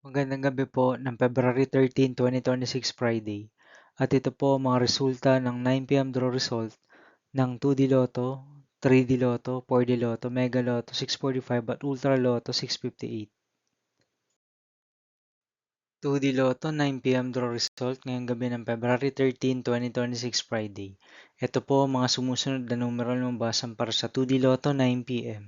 Magandang gabi po ng February 13, 2026 Friday. At ito po ang mga resulta ng 9 p.m. draw result ng 2D Lotto, 3D Lotto, 4D Lotto, Mega Lotto 645 at Ultra Lotto 658. 2D Lotto 9 p.m. draw result ngayong gabi ng February 13, 2026 Friday. Ito po ang mga sumusunod na numero na mabasan para sa 2D Lotto 9 p.m.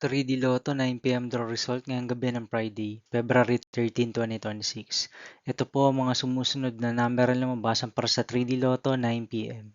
3D Lotto 9 p.m. draw result ngayong gabi ng Friday, February 13, 2026. Ito po ang mga sumusunod na number na mabasan para sa 3D Lotto 9 p.m.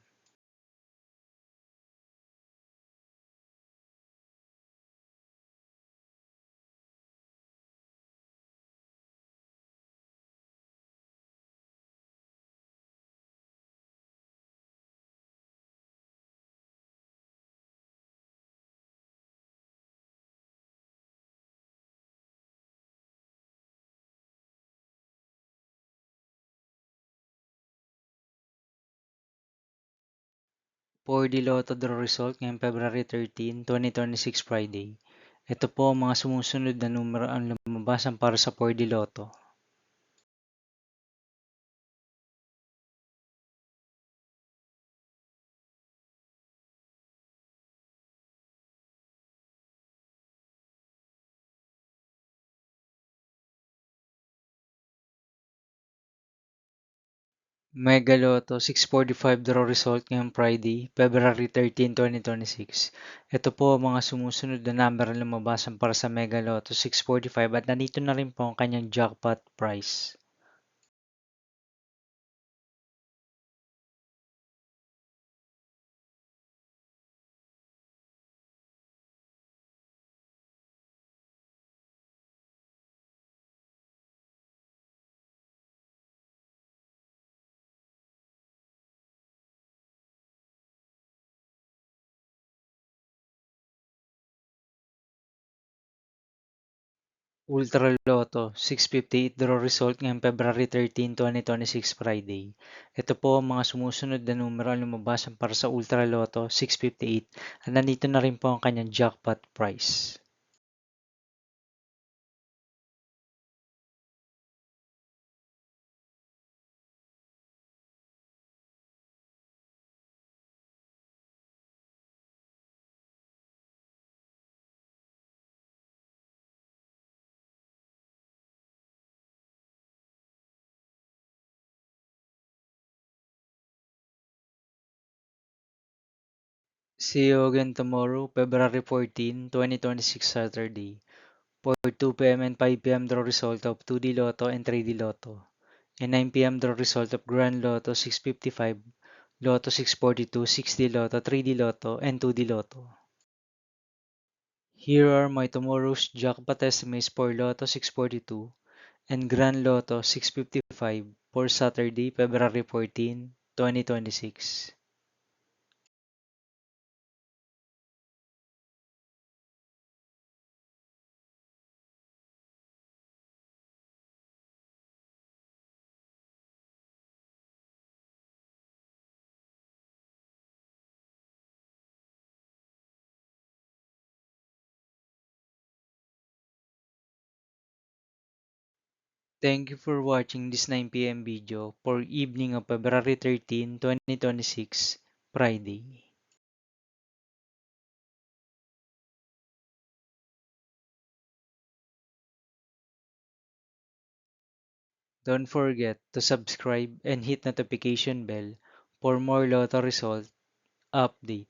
For the Lotto draw result ngayong February 13, 2026 Friday. Ito po ang mga sumusunod na numero ang lumabasan para sa 4D Lotto. Mega Lotto 645 draw result ngayong Friday, February 13, 2026. Ito po ang mga sumusunod na number na lumabasan para sa Mega Lotto 645 at nandito na rin po ang kanyang jackpot price. Ultra Lotto 658 draw result ngayong February 13, 2026 Friday. Ito po ang mga sumusunod na numero ang lumabasan para sa Ultra Lotto 658 at nandito na rin po ang kanyang jackpot price. See you again tomorrow, February 14, 2026 Saturday, for 2 p.m. and 5 p.m. draw result of 2D Lotto and 3D Lotto, and 9 p.m. draw result of Grand Lotto 655, Lotto 642, 6D Lotto, 3D Lotto, and 2D Lotto. Here are my tomorrow's jackpot estimates for Lotto 642 and Grand Lotto 655 for Saturday, February 14, 2026. Thank you for watching this 9 p.m. video for evening of February 13, 2026, Friday. Don't forget to subscribe and hit notification bell for more Lotto result update.